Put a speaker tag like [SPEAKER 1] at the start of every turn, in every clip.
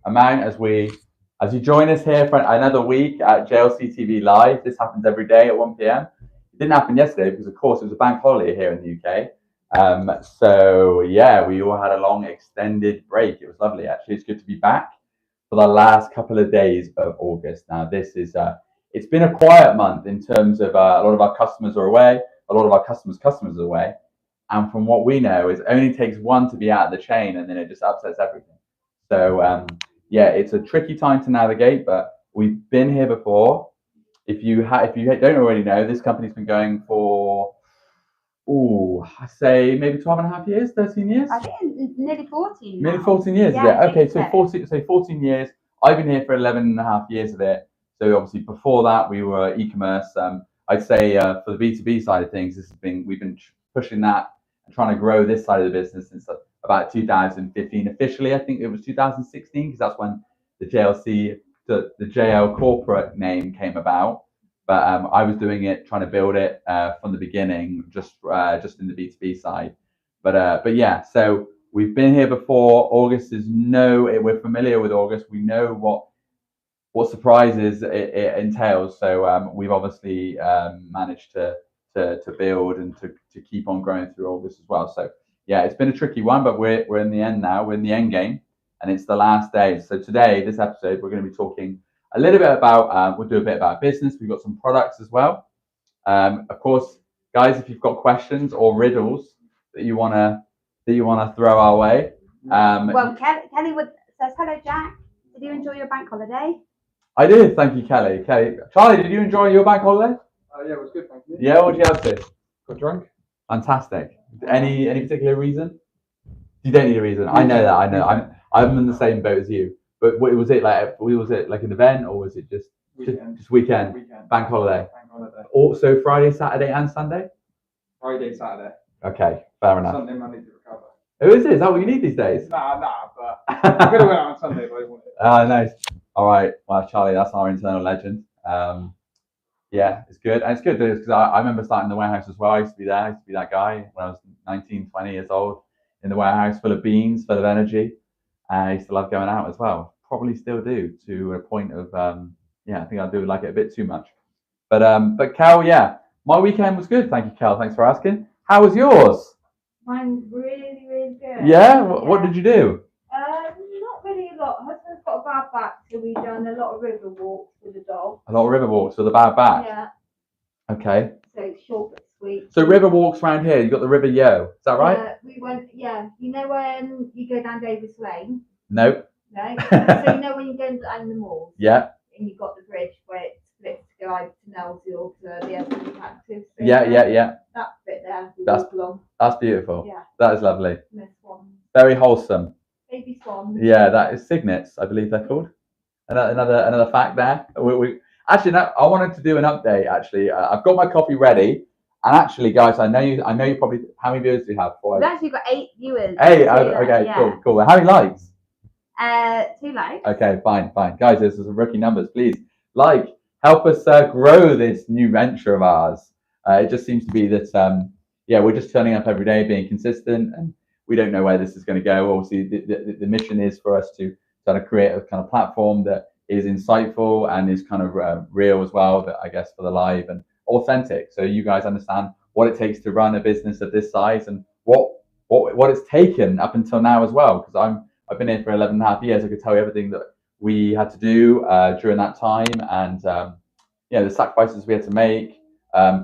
[SPEAKER 1] amount as you join us here for another week at JLC TV Live. This happens every day at 1 p.m. It didn't happen yesterday because, of course, it was a bank holiday here in the UK. So yeah, we all had a long extended break. It was lovely, actually. It's good to be back for the last couple of days of August. Now, this is it's been a quiet month in terms of a lot of our customers are away, a lot of our customers are away, and from what we know, it only takes one to be out of the chain, and then it just upsets everything. So yeah, it's a tricky time to navigate, but we've been here before. If you don't already know, this company's been going for I say maybe 12 and a half years, 13 years?
[SPEAKER 2] I think nearly 14
[SPEAKER 1] Nearly
[SPEAKER 2] now.
[SPEAKER 1] 14 years,
[SPEAKER 2] Yeah,
[SPEAKER 1] is it? Okay,
[SPEAKER 2] so.
[SPEAKER 1] 14 years. I've been here for 11 and a half years of it. So obviously before that, we were e-commerce. I'd say for the B2B side of things, we've been pushing that and trying to grow this side of the business since about 2015. Officially, I think it was 2016 because that's when the JLC, the JL corporate name came about. But I was doing it, trying to build it from the beginning, just in the B2B side. But yeah, so we've been here before. We're familiar with August. We know what surprises it entails. So we've obviously managed to build and to keep on growing through August as well. So yeah, it's been a tricky one, but we're in the end now. We're in the end game, and it's the last day. So today, this episode, we're going to be talking a little bit about. We'll do a bit about business. We've got some products as well. Of course, guys, if you've got questions or riddles that you wanna throw our way.
[SPEAKER 2] Well, Kelly says, hello, Jack. Did you enjoy your bank holiday?
[SPEAKER 1] I did, thank you, Kelly. Charlie, did you enjoy your bank holiday?
[SPEAKER 3] Yeah, it was good, thank you.
[SPEAKER 1] Yeah, what did you have to?
[SPEAKER 3] Got drunk.
[SPEAKER 1] Fantastic. Any particular reason? You don't need a reason. I know that. I know. I'm in the same boat as you. But was it like an event or was it just
[SPEAKER 3] Weekend.
[SPEAKER 1] Just weekend? Bank holiday. Also Friday, Saturday, and Sunday.
[SPEAKER 3] Friday, Saturday.
[SPEAKER 1] Okay, fair enough.
[SPEAKER 3] Sunday, Monday to recover.
[SPEAKER 1] Oh, is it? Is that what you need these days?
[SPEAKER 3] Nah, but I could have went out on Sunday if I wanted.
[SPEAKER 1] Ah, nice. All right. Well, Charlie, that's our internal legend. Yeah, it's good. And it's good because I remember starting the warehouse as well. I used to be there. I used to be that guy when I was 19, 20 years old in the warehouse, full of beans, full of energy. I used to love going out as well. Probably still do to a point of, I think I do like it a bit too much. But Cal, yeah, my weekend was good. Thank you, Cal. Thanks for asking. How was yours?
[SPEAKER 2] Mine's really, really good.
[SPEAKER 1] Yeah? What did you do?
[SPEAKER 2] Not really a lot. Husband's got a bad back, so we've done a lot of river walks with the dog.
[SPEAKER 1] A lot of river walks with a bad back?
[SPEAKER 2] Yeah.
[SPEAKER 1] Okay.
[SPEAKER 2] So it's short but sweet.
[SPEAKER 1] So river walks around here, you got the River Yo, is that right?
[SPEAKER 2] We went, you know when you go down Davis Lane?
[SPEAKER 1] Nope.
[SPEAKER 2] No? So you know when you go down the mall?
[SPEAKER 1] Yeah.
[SPEAKER 2] And you've got the bridge where it splits to go either to Nelsie or to the other active.
[SPEAKER 1] Yeah.
[SPEAKER 2] That bit there.
[SPEAKER 1] That's beautiful.
[SPEAKER 2] Yeah.
[SPEAKER 1] That is lovely.
[SPEAKER 2] And there's swans.
[SPEAKER 1] Very wholesome.
[SPEAKER 2] Baby swans.
[SPEAKER 1] Yeah, that is cygnets, I believe they're called. Another fact there. Actually, no, I wanted to do an update. Actually, I've got my coffee ready, and actually, guys, I know you probably. How many viewers do you have?
[SPEAKER 2] We've actually got 8 viewers.
[SPEAKER 1] 8. Okay, yeah. Cool. How many likes?
[SPEAKER 2] 2 likes.
[SPEAKER 1] Okay, fine. Guys, this is rookie numbers. Please help us grow this new venture of ours. It just seems to be that we're just turning up every day, being consistent, and we don't know where this is going to go. Obviously, the mission is for us to kind of create a kind of platform that is insightful and is kind of real as well, that I guess for the live and authentic. So you guys understand what it takes to run a business of this size and what it's taken up until now as well. Because I've been here for 11 and a half years. I could tell you everything that we had to do during that time, and the sacrifices we had to make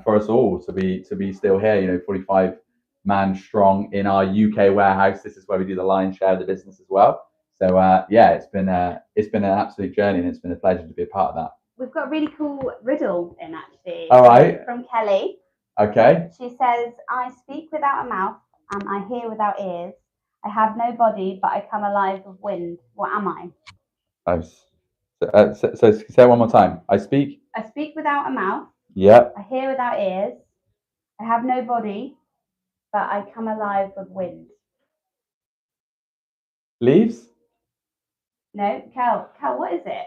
[SPEAKER 1] for us all to be still here. 45 man strong in our UK warehouse. This is where we do the lion's share of the business as well. So it's been an absolute journey, and it's been a pleasure to be a part of that.
[SPEAKER 2] We've got a really cool riddle in, actually.
[SPEAKER 1] All right.
[SPEAKER 2] From Kelly.
[SPEAKER 1] Okay.
[SPEAKER 2] She says, I speak without a mouth and I hear without ears. I have no body, but I come alive with wind. What am I?
[SPEAKER 1] Nice. So say it one more time. I speak
[SPEAKER 2] without a mouth.
[SPEAKER 1] Yep.
[SPEAKER 2] I hear without ears. I have no body, but I come alive with wind.
[SPEAKER 1] Leaves?
[SPEAKER 2] No, Cal, what is it?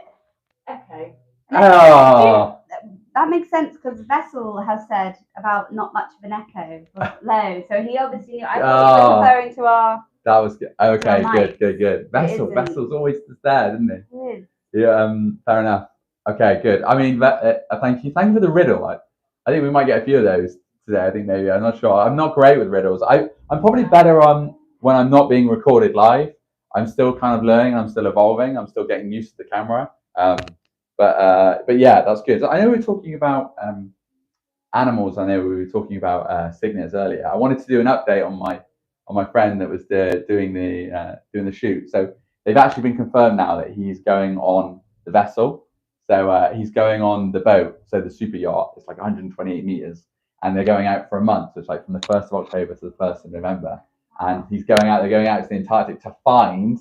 [SPEAKER 4] Okay.
[SPEAKER 1] Oh.
[SPEAKER 2] That makes sense because Vessel has said about not much of an echo, but low. So he obviously, I thought he was referring to our
[SPEAKER 1] That was good. Okay,
[SPEAKER 2] nice.
[SPEAKER 1] good. Vessel's always there, didn't it?
[SPEAKER 2] It is.
[SPEAKER 1] Yeah, fair enough. Okay, good. I mean, thank you for the riddle. I think we might get a few of those today. I think maybe I'm not sure. I'm not great with riddles. I'm probably better when I'm not being recorded live. I'm still kind of learning. I'm still evolving. I'm still getting used to the camera. But yeah, that's good. I know we were talking about animals. I know we were talking about cygnets earlier. I wanted to do an update on my friend that was doing the shoot. So they've actually been confirmed now that he's going on the vessel. So he's going on the boat, so the super yacht. It's like 128 meters, and they're going out for a month. So it's like from the 1st of October to the 1st of November, and he's going out. They're going out to the Antarctic to find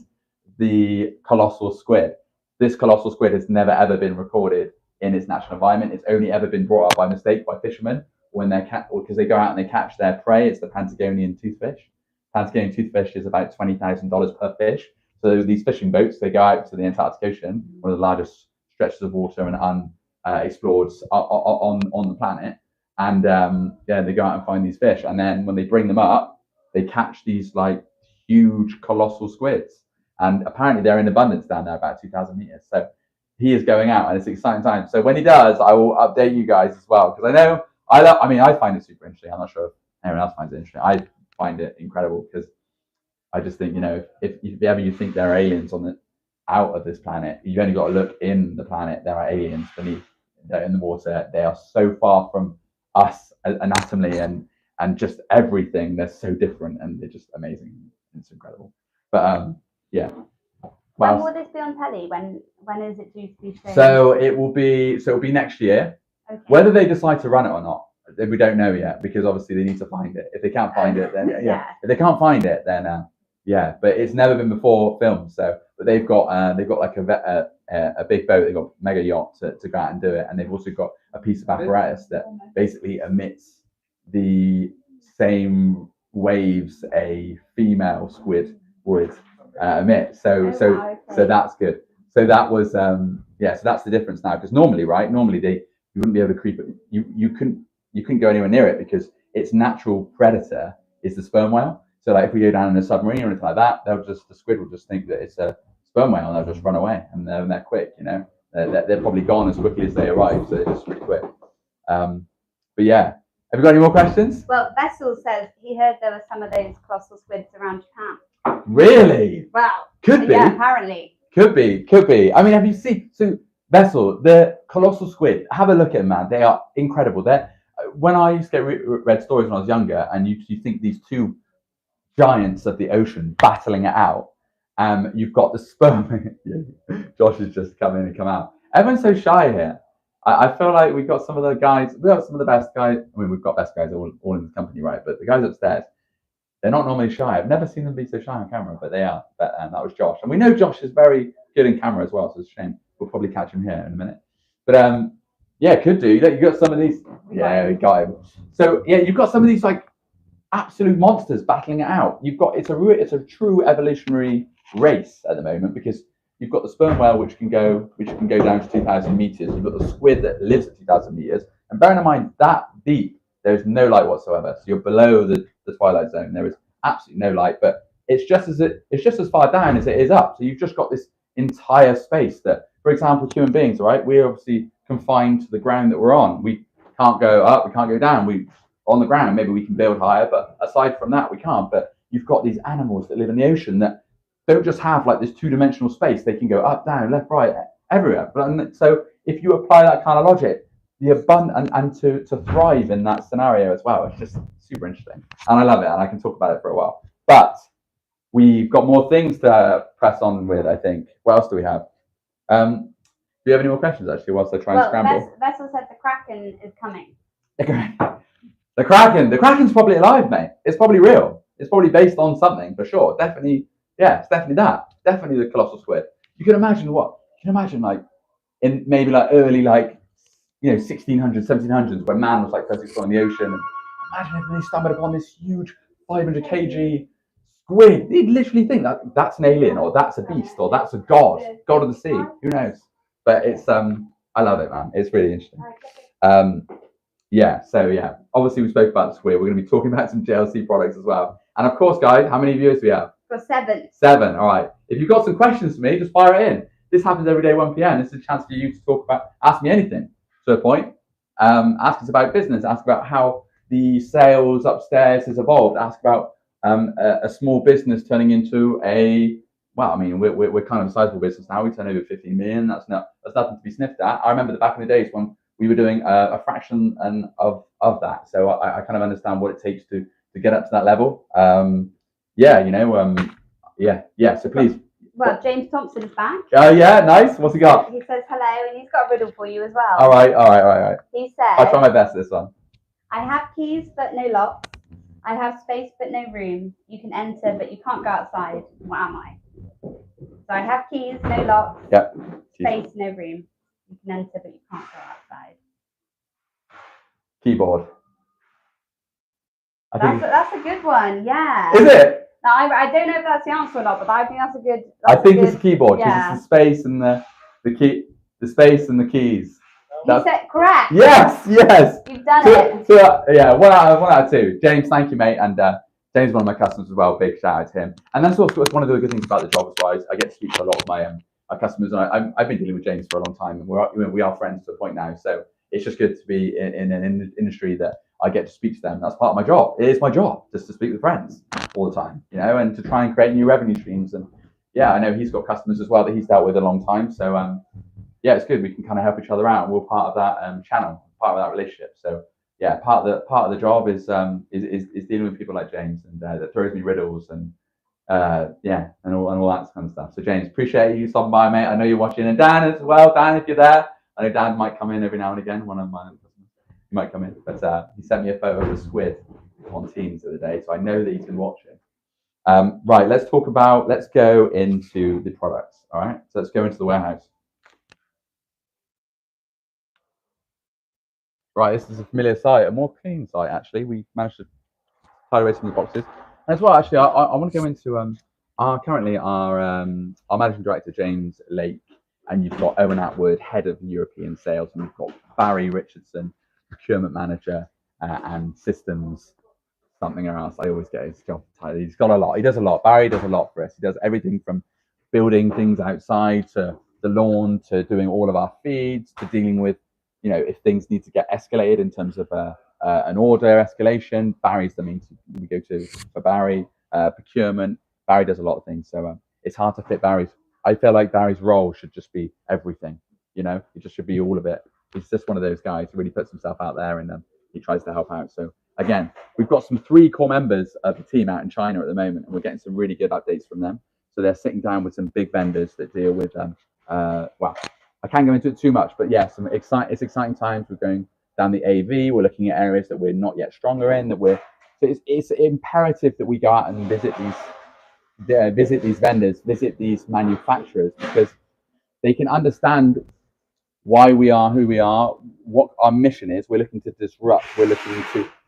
[SPEAKER 1] the colossal squid. This colossal squid has never ever been recorded in its natural environment. It's only ever been brought up by mistake by fishermen when because they go out and they catch their prey. It's the Patagonian toothfish. Patagonian toothfish is about $20,000 per fish. So these fishing boats, they go out to the Antarctic Ocean, one of the largest stretches of water and unexplored on the planet, and they go out and find these fish, and then when they bring them up, they catch these like huge colossal squids, and apparently they're in abundance down there, about 2,000 meters. So he is going out, and it's an exciting time. So when he does, I will update you guys as well, because I know I find it super interesting. I'm not sure if anyone else finds it interesting. I find it incredible because I just think, if ever you think there are aliens out of this planet, you've only got to look in the planet. There are aliens beneath, in the water. They are so far from us anatomically and just everything. They're so different, and they're just amazing. It's incredible. But yeah.
[SPEAKER 2] When will this be on telly? When is it due to be shown?
[SPEAKER 1] So it'll be next year.
[SPEAKER 2] Okay.
[SPEAKER 1] Whether they decide to run it or not, we don't know yet, because obviously they need to find it. If they can't find it, then
[SPEAKER 2] yeah.
[SPEAKER 1] If they can't find it, then but it's never been before filmed. So, but they've got like a big boat. They've got a mega yacht to go out and do it, and they've also got a piece of apparatus that basically emits the same waves a female squid would emit. So that's good. So that was so that's the difference now, because normally you wouldn't be able to creep it. You couldn't go anywhere near it because its natural predator is the sperm whale. So like if we go down in a submarine or anything like that, the squid will just think that it's a sperm whale, and they'll just run away, and they're quick. They're probably gone as quickly as they arrive, so they're just really quick. But yeah, have you got any more questions?
[SPEAKER 2] Well, Vessel says he heard there were some of those colossal squids around Japan.
[SPEAKER 1] Really?
[SPEAKER 2] Wow.
[SPEAKER 1] Could be.
[SPEAKER 2] Yeah, apparently.
[SPEAKER 1] Could be. I mean, have you seen Vessel, the colossal squid? Have a look at them, man. They are incredible. When I used to get read stories when I was younger, and you think these two giants of the ocean battling it out. You've got the sperm. Josh has just come in and come out. Everyone's so shy here. I feel like we've got some of the guys. We've got some of the best guys. I mean, we've got best guys all in the company, right? But the guys upstairs, they're not normally shy. I've never seen them be so shy on camera, but they are. But that was Josh, and we know Josh is very good in camera as well. So it's a shame. We'll probably catch him here in a minute. But yeah, could do. You got some of these. Yeah, we got him. So yeah, you've got some of these like absolute monsters battling it out. It's a true evolutionary race at the moment, because you've got the sperm whale which can go down to 2,000 meters. You've got the squid that lives at 2,000 meters, and bearing in mind that deep, there's no light whatsoever. So you're below the twilight zone. There is absolutely no light, but it's just as far down as it is up. So you've just got this entire space that, for example, human beings, right? We're obviously confined to the ground that we're on. We can't go up, we can't go down. We're on the ground. Maybe we can build higher, but aside from that, we can't. But you've got these animals that live in the ocean that don't just have like this two-dimensional space. They can go up, down, left, right, everywhere. But so if you apply that kind of logic, the abundant and to thrive in that scenario as well, it's just super interesting, and I love it, and I can talk about it for a while. But we've got more things to press on with, I think. What else do we have? Do you have any more questions, actually, whilst I try and scramble?
[SPEAKER 2] Vessel said the Kraken is coming.
[SPEAKER 1] The Kraken's probably alive, mate. It's probably real. It's probably based on something, for sure. Definitely, yeah, it's definitely that. Definitely the colossal squid. You can imagine like in maybe like early 1600s, 1700s, when man was like first exploring the ocean. And imagine if they stumbled upon this huge 500 kg squid. They'd literally think that that's an alien, or that's a beast, or that's a god of the sea. Who knows? But it's I love it, man. It's really interesting. Obviously we spoke about the squid. We're going to be talking about some JLC products as well. And of course, guys, how many viewers do we have?
[SPEAKER 2] Got 7.
[SPEAKER 1] 7. All right. If you've got some questions for me, just fire it in. This happens every day, 1 p.m. This is a chance for you to talk about, ask me anything to a point. Ask us about business. Ask about how the sales upstairs has evolved. Ask about a small business turning into a, well, I mean, we're kind of a sizable business now. We turn over 15 million. That's nothing to be sniffed at. I remember back in the days when we were doing a fraction of that. So I kind of understand what it takes to get up to that level. Yeah, you know, yeah. So please.
[SPEAKER 2] Well, James Thompson is back.
[SPEAKER 1] Oh yeah, nice. What's he got?
[SPEAKER 2] He says hello, and he's got a riddle for you as well.
[SPEAKER 1] All right.
[SPEAKER 2] He says,
[SPEAKER 1] I'll try my best this one.
[SPEAKER 2] I have keys but no locks. I have space but no room. You can enter but you can't go outside. What am I? So I have keys, no locks.
[SPEAKER 1] Yep.
[SPEAKER 2] Space, no room. You can enter but you can't go outside.
[SPEAKER 1] Keyboard.
[SPEAKER 2] That's a good one. Yeah.
[SPEAKER 1] Is it?
[SPEAKER 2] No, I don't know if that's the answer or not, but I think that's a good.
[SPEAKER 1] I think it's a keyboard because
[SPEAKER 2] yeah.
[SPEAKER 1] it's the space and the key, the space and the keys.
[SPEAKER 2] You said correct.
[SPEAKER 1] Yes.
[SPEAKER 2] You've done it.
[SPEAKER 1] So yeah, 1 out of 2. James, thank you, mate, and James is one of my customers as well. Big shout out to him. And that's also one of the good things about the job as well. I get to speak to a lot of my customers, and I've been dealing with James for a long time, and we are friends to a point now. So it's just good to be in an industry that I get to speak to them. That's part of my job. It is my job just to speak with friends all the time, you know, and to try and create new revenue streams. And yeah, I know he's got customers as well that he's dealt with a long time. So yeah, it's good. We can kind of help each other out. We're part of that channel, part of that relationship. So yeah, part of the job is dealing with people like James, and that throws me riddles and yeah, and all that kind of stuff. So James, appreciate you stopping by, mate. I know you're watching, and Dan as well. Dan, if you're there, I know Dan might come in every now and again. One of my customers, he might come in, but he sent me a photo of a squid on Teams the other day, so I know that he's been watching. Right, let's go into the products. All right, so let's go into the warehouse. Right, this is a familiar site, a more clean site actually. We managed to tidy away some of the boxes. And as well, actually, I want to go into our managing director James Lake, and you've got Owen Atwood, head of European sales, and you've got Barry Richardson, procurement manager and systems something else. I always get his job title. He's got a lot. He does a lot. Barry does a lot for us. He does everything from building things outside to the lawn to doing all of our feeds to dealing with, you know, if things need to get escalated in terms of an order escalation. Barry's the main we go to for Barry. Procurement. Barry does a lot of things. So it's hard to fit Barry's. I feel like Barry's role should just be everything. You know, it just should be all of it. He's just one of those guys who really puts himself out there, and he tries to help out. So again, we've got 3 core members of the team out in China at the moment, and we're getting some really good updates from them. So they're sitting down with some big vendors that deal with well, I can't go into it too much, but yeah, it's exciting times. We're going down the AV. We're looking at areas that we're not yet stronger in. So it's imperative that we go out and visit these vendors, visit these manufacturers, because they can understand why we are who we are, what our mission is. We're looking to disrupt. We're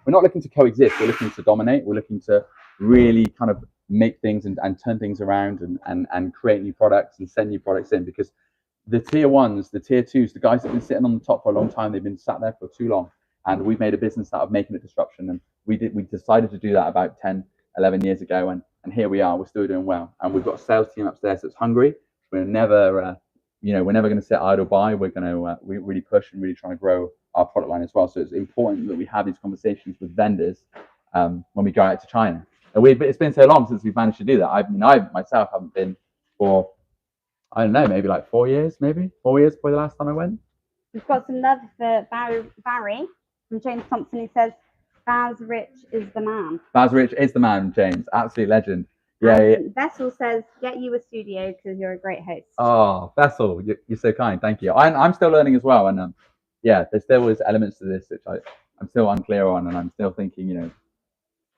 [SPEAKER 1] not looking to coexist. We're looking to dominate. We're looking to really kind of make things and turn things around and create new products and send new products in, because the tier 1s, the tier 2s, the guys that have been sitting on the top for a long time, they've been sat there for too long. And we've made a business out of making a disruption. And we decided to do that about 10, 11 years ago. And here we are, we're still doing well. And we've got a sales team upstairs that's hungry. We're never going to sit idle by. We're going to we really push and really try to grow our product line as well. So it's important that we have these conversations with vendors when we go out to China. And it's been so long since we've managed to do that. I myself haven't been for, I don't know, maybe like 4 years, maybe 4 years before the last time I went.
[SPEAKER 2] We've got some love for Barry from James Thompson. He says, Baz Rich is the man.
[SPEAKER 1] Baz Rich is the man, James. Absolute legend. Yeah.
[SPEAKER 2] Vessel says, get you a studio because you're a great host.
[SPEAKER 1] Oh, Vessel, you're so kind. Thank you. I'm still learning as well. And yeah, there still is elements to this which I'm still unclear on. And I'm still thinking, you know,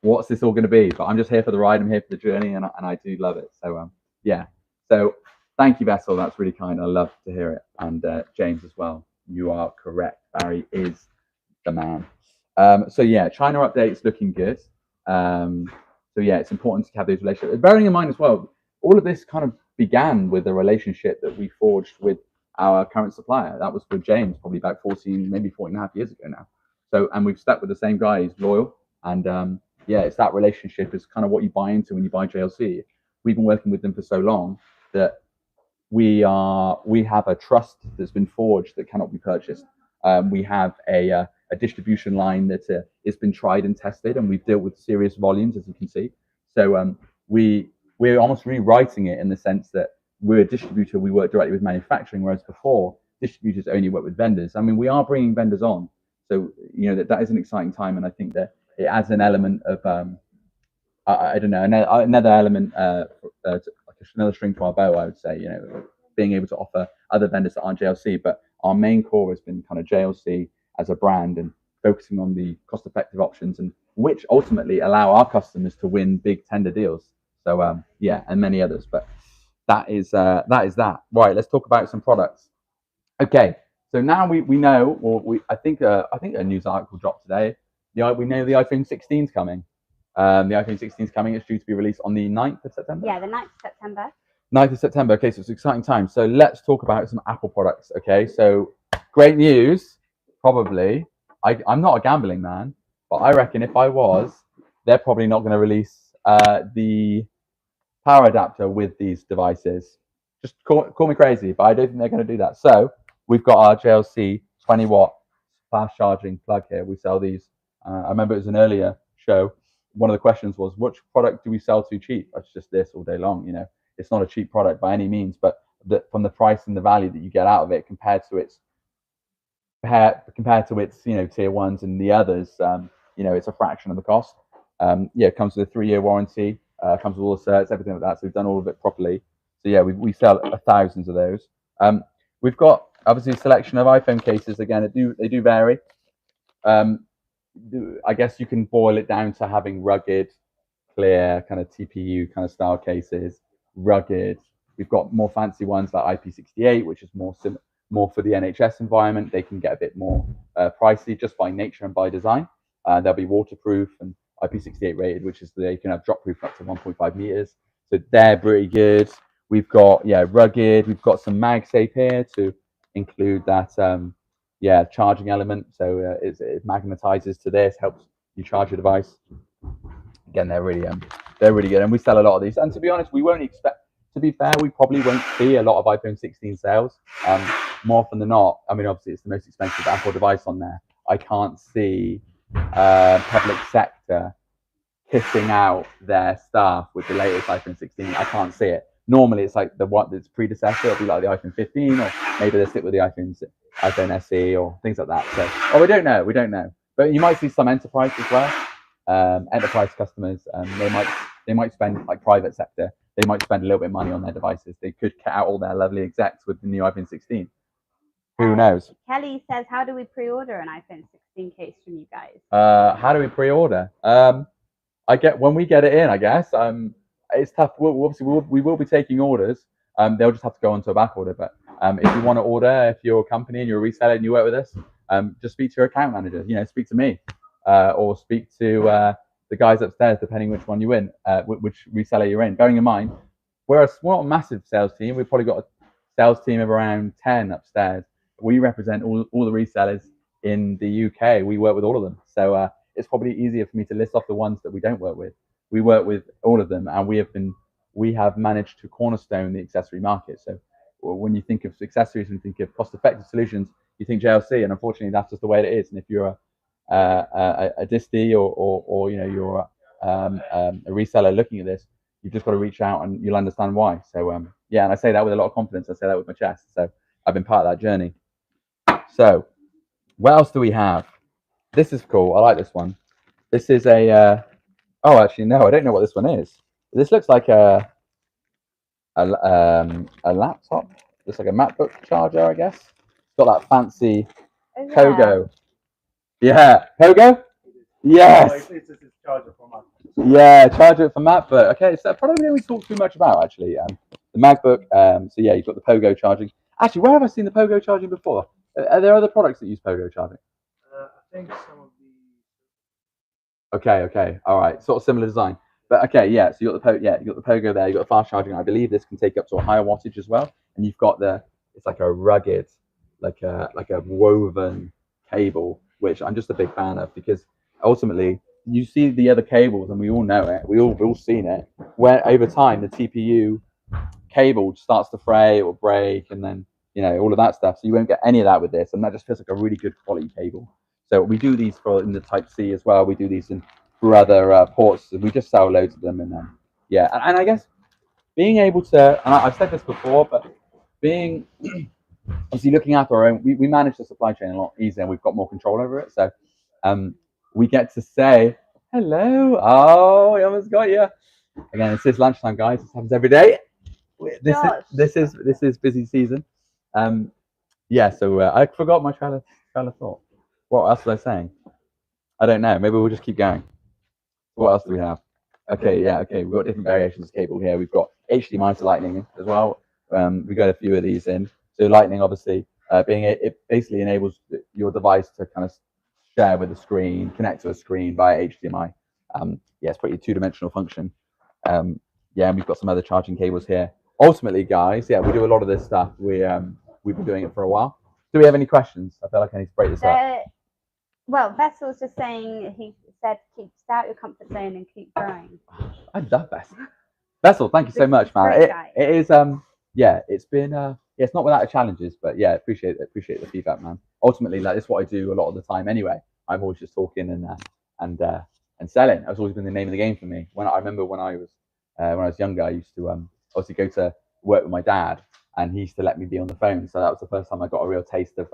[SPEAKER 1] what's this all going to be? But I'm just here for the ride. I'm here for the journey. And I do love it. So, yeah. So thank you, Vessel. That's really kind. I love to hear it. And James as well. You are correct. Barry is the man. So yeah, China update's looking good. So yeah, it's important to have those relationships. Bearing in mind as well, all of this kind of began with a relationship that we forged with our current supplier. That was with James, probably about 14, maybe 14.5 years ago now. So, and we've stuck with the same guy. He's loyal. And yeah, it's that relationship is kind of what you buy into when you buy JLC. we've been working with them for so long that we have a trust that's been forged that cannot be purchased. We have a distribution line that has been tried and tested, and we've dealt with serious volumes, as you can see. So we're almost rewriting it in the sense that we're a distributor. We work directly with manufacturing, whereas before distributors only work with vendors. I mean, we are bringing vendors on, so that is an exciting time, and I think that it adds an element of I don't know, another element, like another string to our bow, I would say, being able to offer other vendors that aren't JLC. But our main core has been kind of JLC as a brand and focusing on the cost-effective options, and which ultimately allow our customers to win big tender deals. So yeah, and many others. But that is that. Right, let's talk about some products. Okay, so now we know, or I think a news article dropped today. We know the iPhone 16 is coming. The iPhone 16 is coming. It's due to be released on the 9th of September.
[SPEAKER 2] Yeah, the 9th of September.
[SPEAKER 1] 9th of September. Okay, so it's an exciting time. So let's talk about some Apple products. Okay, so great news. Probably, I'm not a gambling man, but I reckon if I was, they're probably not going to release the power adapter with these devices. Just call me crazy, but I don't think they're going to do that. So we've got our JLC 20-watt fast charging plug here. We sell these. I remember it was an earlier show. One of the questions was, which product do we sell too cheap? It's just this all day long. It's not a cheap product by any means, but from the price and the value that you get out of it compared to its tier ones and the others, it's a fraction of the cost. It comes with a 3-year warranty, comes with all the certs, everything like that. So we've done all of it properly. So yeah, we sell thousands of those. We've got obviously a selection of iPhone cases. Again, they do vary. I guess you can boil it down to having rugged, clear, kind of TPU kind of style cases. Rugged. We've got more fancy ones like IP68, which is more for the NHS environment. They can get a bit more pricey just by nature and by design. They'll be waterproof and IP68 rated, which is they can have drop proof up to 1.5 meters. So they're pretty good. We've got rugged. We've got some MagSafe here to include that charging element. So it magnetizes to this, helps you charge your device. Again, they're really good, and we sell a lot of these. And to be honest, we won't expect. To be fair, we probably won't see a lot of iPhone 16 sales. More often than not, I mean, obviously it's the most expensive Apple device on there. I can't see public sector kissing out their staff with the latest iPhone 16. I can't see it. Normally, it's like its predecessor. It'll be like the iPhone 15, or maybe they'll stick with the iPhone SE or things like that. So, we don't know. But you might see some enterprise as well. Enterprise customers, they might spend, like private sector. They might spend a little bit of money on their devices. They could cut out all their lovely execs with the new iPhone 16. Who knows?
[SPEAKER 2] Kelly says, how do we pre-order an iPhone 16 case from you guys?
[SPEAKER 1] How do we pre-order? When we get it in, I guess. It's tough. We will be taking orders. They'll just have to go onto a back order. But if you want to order, if you're a company and you're a reseller and you work with us, just speak to your account manager. Speak to me, or speak to the guys upstairs, depending which one you win, which reseller you're in. Bearing in mind, we're not a massive sales team. We've probably got a sales team of around 10 upstairs. We represent all the resellers in the UK. We work with all of them. So it's probably easier for me to list off the ones that we don't work with. We work with all of them, and we have managed to cornerstone the accessory market. So when you think of accessories and think of cost-effective solutions, you think JLC, and unfortunately that's just the way it is. And if you're a disty or you're a reseller looking at this, you've just got to reach out and you'll understand why. So and I say that with a lot of confidence. I say that with my chest. So I've been part of that journey. So what else do we have? This is cool. I like this one. This is a actually no, I don't know what this one is. This looks like a laptop. Looks like a MacBook charger, I guess. It's got that fancy Pogo. Yeah, Pogo? Yes.
[SPEAKER 3] Charger for MacBook.
[SPEAKER 1] Yeah, charger for MacBook. Okay, so probably we talked too much about actually. The MacBook. So yeah, you've got the Pogo charging. Actually, where have I seen the Pogo charging before? Are there other products that use Pogo charging?
[SPEAKER 3] I think some of the.
[SPEAKER 1] Okay, all right, sort of similar design. But okay, yeah. So you got the Pogo there. You got the fast charging. I believe this can take up to a higher wattage as well. And you've got it's like a rugged, like a woven cable, which I'm just a big fan of, because ultimately you see the other cables, and we all know it. We've all seen it. Where over time the TPU cable starts to fray or break, and then all of that stuff. So you won't get any of that with this, and that just feels like a really good quality cable. So we do these in the Type C as well. We do these for other ports. We just sell loads of them, and yeah. And I guess being able to, and I've said this before, but being obviously looking after our own, we manage the supply chain a lot easier, and we've got more control over it. So we get to say hello. Oh, we almost got you. Again, it's lunchtime, guys. This happens every day. This is busy season. Yeah. So I forgot my train of thought. What else was I saying? I don't know. Maybe we'll just keep going. What else do we have? Okay. Yeah. Okay. We've got different variations of cable here. We've got HDMI to Lightning as well. We got a few of these in. So Lightning, obviously, it basically enables your device to kind of share with the screen, connect to a screen via HDMI. Yeah, it's pretty two-dimensional function. Yeah, and we've got some other charging cables here. Ultimately, guys, yeah, we do a lot of this stuff. We've been doing it for a while. Do we have any questions? I feel like I need to break this up.
[SPEAKER 2] Well, Vessel's just saying, he said, keep stay out your comfort zone and keep growing.
[SPEAKER 1] I love Vessel. Vessel, thank you so much, man. It is yeah, it's been it's not without its challenges, but yeah, appreciate the feedback, man. Ultimately, like, it's what I do a lot of the time anyway. I'm always just talking and selling. That's always been the name of the game for me. I remember when I was younger, I used to obviously go to work with my dad, and he used to let me be on the phone. So that was the first time I got a real taste of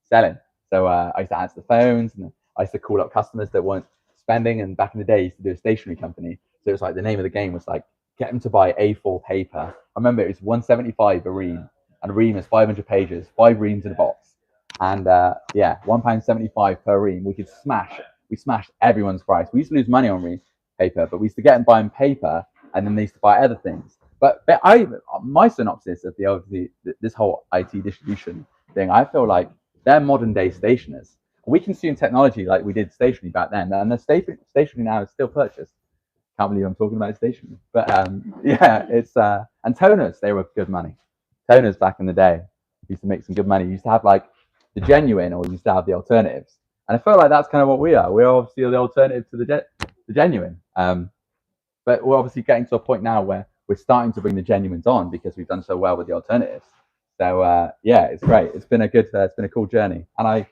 [SPEAKER 1] selling. So I used to answer the phones, and I used to call up customers that weren't spending. And back in the day, I used to do a stationery company. So it was like the name of the game was like, get them to buy A4 paper. I remember it was $1.75 a ream, and a ream is 500 pages, 5 reams in a box. And yeah, £1.75 per ream. We smashed everyone's price. We used to lose money on ream paper, but we used to get them buying paper, and then they used to buy other things. But my synopsis of this whole IT distribution thing, I feel like they're modern day stationers. We consume technology like we did stationery back then, and the stationery now is still purchased. Can't believe I'm talking about stationery, but yeah, it's and toners, they were good money. Toners back in the day used to make some good money. You used to have like the genuine, or you used to have the alternatives, and I feel like that's kind of what we are. We're obviously the alternative to the genuine, but we're obviously getting to a point now where we're starting to bring the genuines on because we've done so well with the alternatives. So yeah, it's great. It's been a cool journey, and I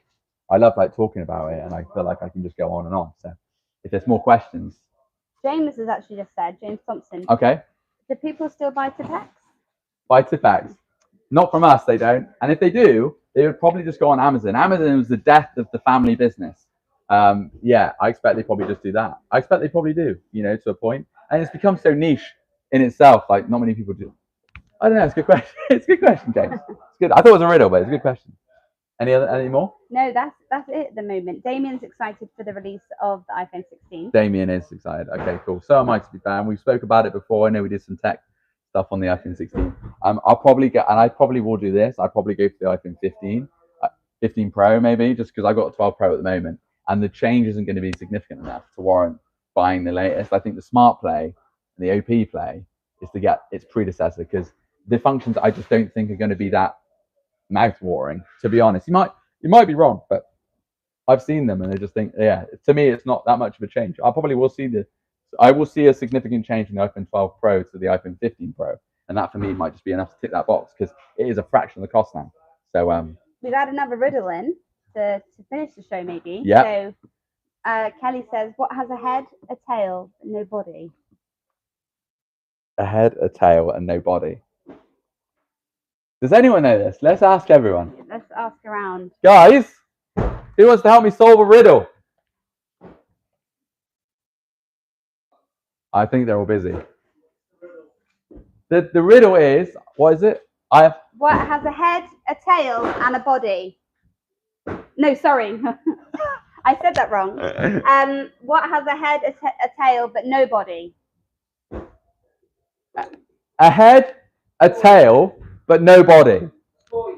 [SPEAKER 1] love like talking about it, and I feel like I can just go on and on. So if there's more questions.
[SPEAKER 2] James has actually just said, James Thompson.
[SPEAKER 1] Okay.
[SPEAKER 2] Do people still buy Tipex?
[SPEAKER 1] Buy Tipex? Not from us, they don't. And if they do, they would probably just go on Amazon. Amazon was the death of the family business. Yeah, I expect they probably just do that. I expect they probably do, to a point. And it's become so niche in itself, like not many people do. I don't know, it's a good question. It's a good question, James. It's good. I thought it was a riddle, but it's a good question. Any more?
[SPEAKER 2] No, that's it at the moment. Damien's excited for the release of the iPhone 16.
[SPEAKER 1] Damien is excited. Okay, cool. So am I, to be fair. We spoke about it before. I know we did some tech stuff on the iPhone 16. I'll probably I probably will do this. I'll probably go for the iPhone 15, 15 Pro maybe, just because I've got a 12 Pro at the moment, and the change isn't going to be significant enough to warrant buying the latest. I think the Smart Play and the OP Play is to get its predecessor, because the functions I just don't think are going to be that mouth-watering, to be honest. You might be wrong, but I've seen them and I just think, yeah, to me it's not that much of a change. I will see a significant change from the iPhone 12 Pro to the iPhone 15 Pro, and that for me might just be enough to tick that box, because it is a fraction of the cost now. So
[SPEAKER 2] we've had another riddle in to finish the show, maybe.
[SPEAKER 1] Yeah.
[SPEAKER 2] So Kelly says, what has a head, a tail, but no body?
[SPEAKER 1] A head, a tail, and no body. Does anyone know this? Let's ask everyone.
[SPEAKER 2] Let's ask around.
[SPEAKER 1] Guys, who wants to help me solve a riddle? I think they're all busy. The riddle is, what is it?
[SPEAKER 2] What has a head, a tail, and a body? No, sorry. I said that wrong. What has a head, a tail, but no body?
[SPEAKER 1] A head, a tail, but no body.
[SPEAKER 3] Coin.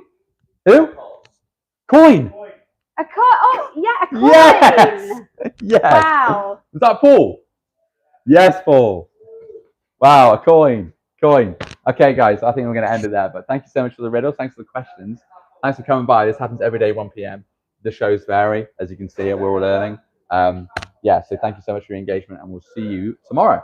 [SPEAKER 1] Who? Coin.
[SPEAKER 2] A coin. Oh, yeah, a coin.
[SPEAKER 1] Yes. Yes.
[SPEAKER 2] Wow.
[SPEAKER 1] Was that Paul? Yes, Paul. Wow, a coin. Okay, guys, I think we're going to end it there. But thank you so much for the riddle. Thanks for the questions. Thanks for coming by. This happens every day, 1 p.m. The shows vary, as you can see. We're all learning. yeah, so thank you so much for your engagement, and we'll see you tomorrow.